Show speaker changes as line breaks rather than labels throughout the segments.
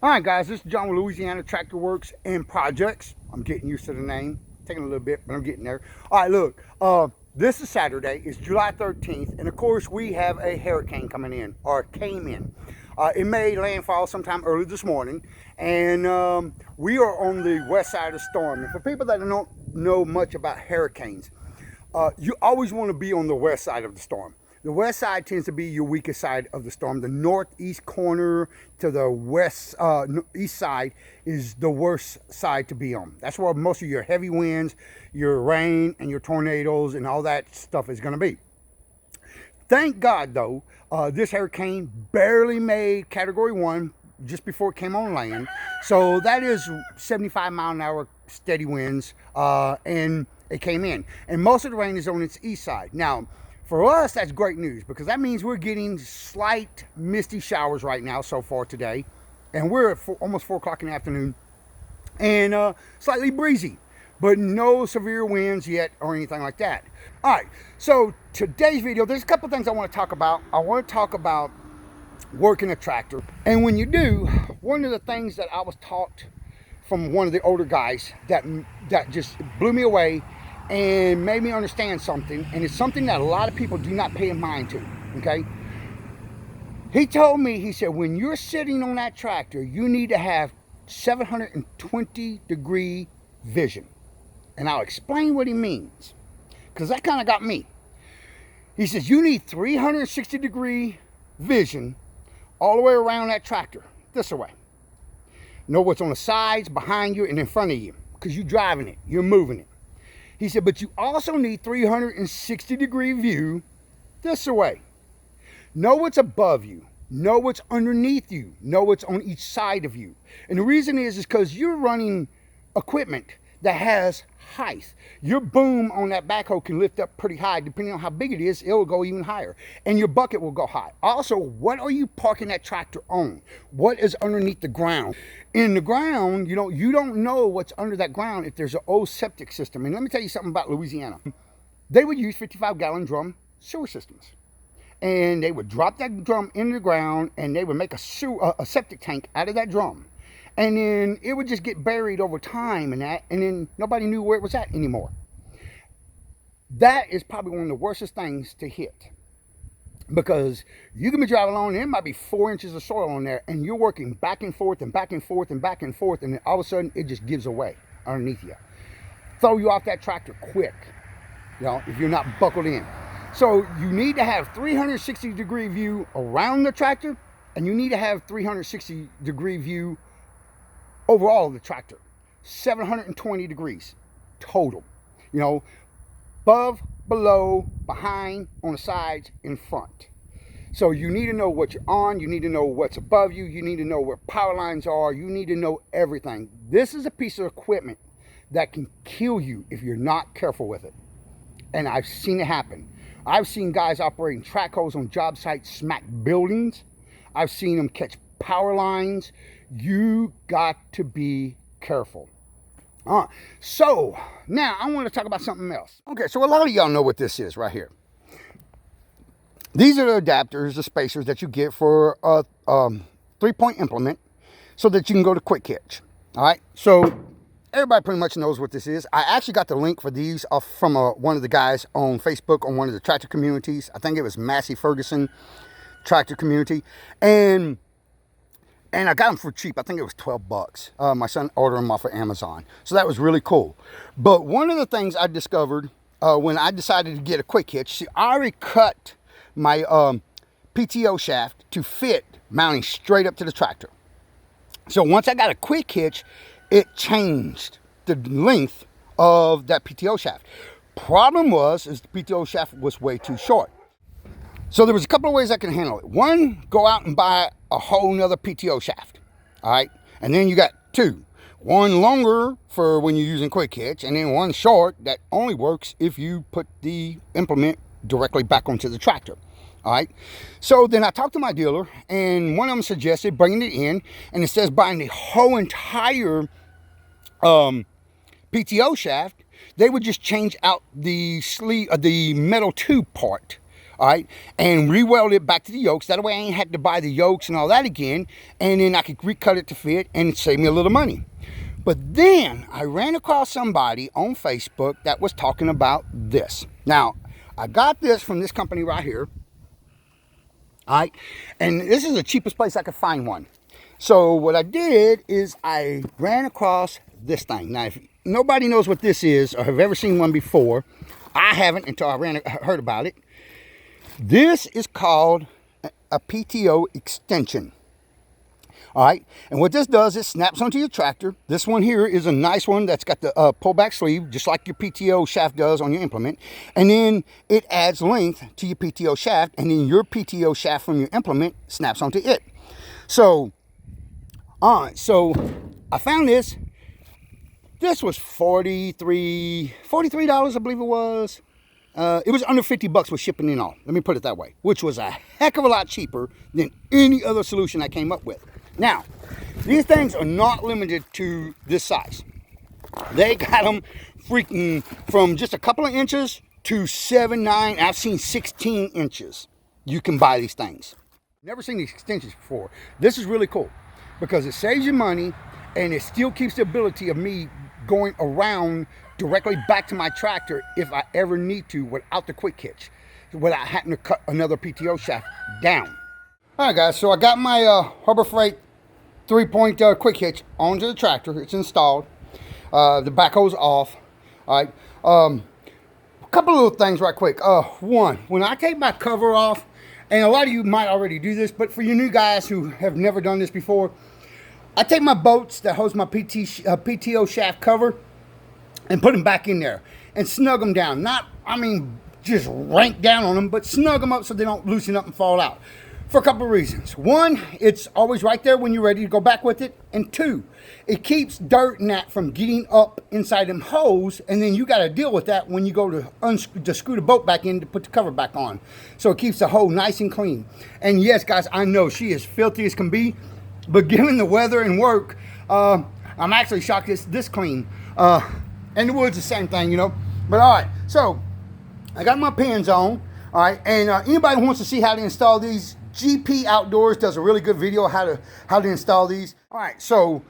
All right, guys, this is John with Louisiana Tractor Works and Projects. I'm getting used to the name. Taking a little bit, but I'm getting there. All right, look, this is Saturday. It's July 13th, and of course, we have a hurricane coming in, or came in. It made landfall sometime early this morning, and we are on the west side of the storm. And for people that don't know much about hurricanes, you always want to be on the west side of the storm. The west side tends to be your weakest side of the storm. The northeast corner to the west east side is the worst side to be on. That's where most of your heavy winds, your rain, and your tornadoes and all that stuff is going to be. Thank God, though, this hurricane barely made Category 1 just before it came on land. So that is 75 mile an hour steady winds, and it came in. And most of the rain is on its east side. Now, for us, that's great news because that means we're getting slight misty showers right now so far today. And we're at almost 4 o'clock in the afternoon. And slightly breezy, but no severe winds yet or anything like that. All right, so today's video, there's a couple things I want to talk about. I want to talk about working a tractor. And when you do, one of the things that I was taught from one of the older guys that just blew me away and made me understand something, and it's something that a lot of people do not pay mind to, okay? He told me, he said, when you're sitting on that tractor, you need to have 720-degree vision. And I'll explain what he means, because that kind of got me. He says, you need 360-degree vision all the way around that tractor, this way. Know what's on the sides, behind you, and in front of you, because you're driving it, you're moving it. He said, but you also need 360-degree view this way. Know what's above you. Know what's underneath you. Know what's on each side of you. And the reason is because you're running equipment that has height. Your boom on that backhoe can lift up pretty high. Depending on how big it is, it will go even higher. And your bucket will go high. Also, what are you parking that tractor on? What is underneath the ground? In the ground, you don't know what's under that ground if there's an old septic system. And let me tell you something about Louisiana. They would use 55-gallon drum sewer systems. And they would drop that drum into the ground, and they would make a septic tank out of that drum. And then it would just get buried over time and then nobody knew where it was at anymore. That is probably one of the worstest things to hit. Because you can be driving along and there might be 4 inches of soil on there, and you're working back and forth and back and forth and back and forth, and then all of a sudden it just gives away underneath you. Throw you off that tractor quick, if you're not buckled in. So you need to have 360-degree view around the tractor, and you need to have 360-degree view overall of the tractor. 720 degrees total. Above, below, behind, on the sides, in front. So you need to know what you're on. You need to know what's above you. You need to know where power lines are. You need to know everything. This is a piece of equipment that can kill you if you're not careful with it. And I've seen it happen. I've seen guys operating track hoes on job sites smack buildings. I've seen them catch power lines. You got to be careful. So now I want to talk about something else. Okay, so a lot of y'all know what this is right here. These are the adapters, the spacers that you get for a 3-point implement so that you can go to quick hitch. All right, so everybody pretty much knows what this is. I actually got the link for these off from one of the guys on Facebook on one of the tractor communities. I think it was Massey Ferguson tractor community. And I got them for cheap. I think it was 12 bucks. My son ordered them off of Amazon. So that was really cool. But one of the things I discovered when I decided to get a quick hitch, see, I already cut my PTO shaft to fit mounting straight up to the tractor. So once I got a quick hitch, it changed the length of that PTO shaft. Problem is the PTO shaft was way too short. So there was a couple of ways I can handle it. One, go out and buy a whole nother PTO shaft. All right. And then you got 2. One longer for when you're using quick hitch, and then one short that only works if you put the implement directly back onto the tractor. All right. So then I talked to my dealer, and one of them suggested bringing it in, and instead of buying the whole entire PTO shaft, they would just change out the sleeve of the metal tube part. all right, and re-weld it back to the yokes. That way I ain't had to buy the yokes and all that again, and then I could recut it to fit, and it saved me a little money. But then I ran across somebody on Facebook that was talking about this. Now, I got this from this company right here, all right, and this is the cheapest place I could find one. So what I did is I ran across this thing. Now, if nobody knows what this is or have ever seen one before, I haven't until I heard about it. This is called a PTO Extension. All right, and what this does is snaps onto your tractor. This one here is a nice one that's got the pullback sleeve, just like your PTO shaft does on your implement. And then it adds length to your PTO shaft, and then your PTO shaft from your implement snaps onto it. So, so I found this. This was $43, I believe it was. It was under 50 bucks with shipping and all. Let me put it that way, which was a heck of a lot cheaper than any other solution I came up with. Now, these things are not limited to this size. They got them freaking from just a couple of inches to 7, 9. I've seen 16 inches. You can buy these things. Never seen these extensions before. This is really cool because it saves you money and it still keeps the ability of me going around directly back to my tractor if I ever need to without the quick hitch, without having to cut another PTO shaft down. All right, guys, so I got my Harbor Freight 3-point quick hitch onto the tractor. It's installed. The backhoe's off. All right. A couple little things right quick. One, when I take my cover off, and a lot of you might already do this, but for you new guys who have never done this before, I take my bolts that holds my PTO shaft cover and put them back in there and snug them down. Not, I mean, just rank down on them, but snug them up so they don't loosen up and fall out. For a couple of reasons. One, it's always right there when you're ready to go back with it. And two, it keeps dirt and that from getting up inside them holes, and then you got to deal with that when you go to screw the boat back in to put the cover back on. So it keeps the hole nice and clean. And yes, guys, I know she is filthy as can be, but given the weather and work, I'm actually shocked it's this clean. And the wood's the same thing, you know. But all right, so I got my pins on. All right, and anybody who wants to see how to install these, GP Outdoors does a really good video how to install these. All right, so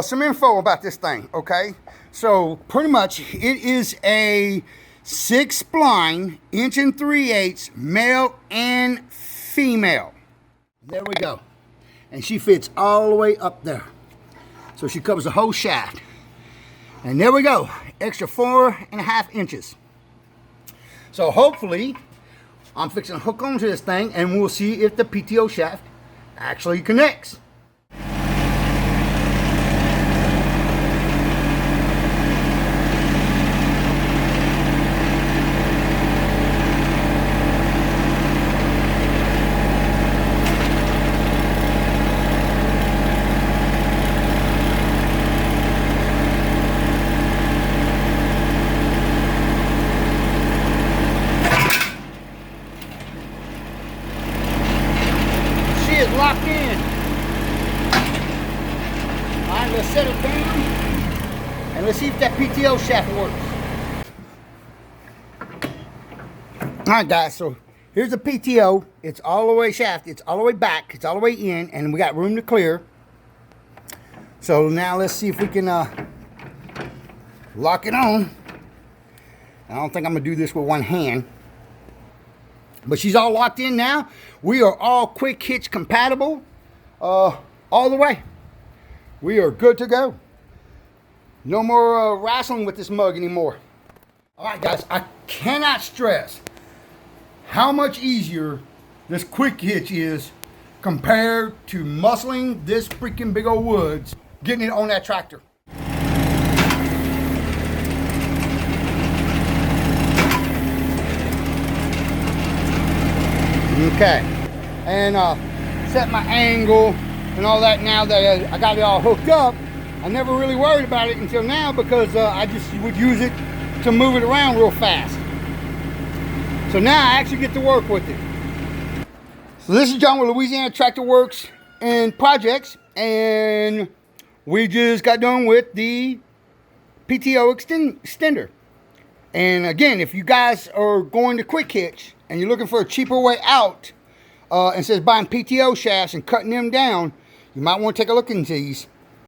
some info about this thing, okay? So pretty much it is a 6-spline, 1 3/8 male and female. There we go. And she fits all the way up there. So she covers the whole shaft. And there we go, extra 4.5 inches. So hopefully, I'm fixing to hook onto this thing and we'll see if the PTO shaft actually connects. Locked in. All right, let's set it down and let's see if that PTO shaft works. All right, guys, so here's the PTO. It's all the way shaft. It's all the way back. It's all the way in, and we got room to clear. So now let's see if we can lock it on. I don't think I'm gonna do this with one hand. But she's all locked in now. We are all quick hitch compatible all the way. We are good to go. No more wrestling with this mug anymore. All right, guys, I cannot stress how much easier this quick hitch is compared to muscling this freaking big old woods, getting it on that tractor. Okay, and set my angle and all that. Now that I got it all hooked up, I never really worried about it until now because I just would use it to move it around real fast. So now I actually get to work with it. So this is John with Louisiana Tractor Works and Projects, and we just got done with the PTO extender. And again, if you guys are going to quick hitch, and you're looking for a cheaper way out, instead of buying PTO shafts and cutting them down, you might want to take a look into these.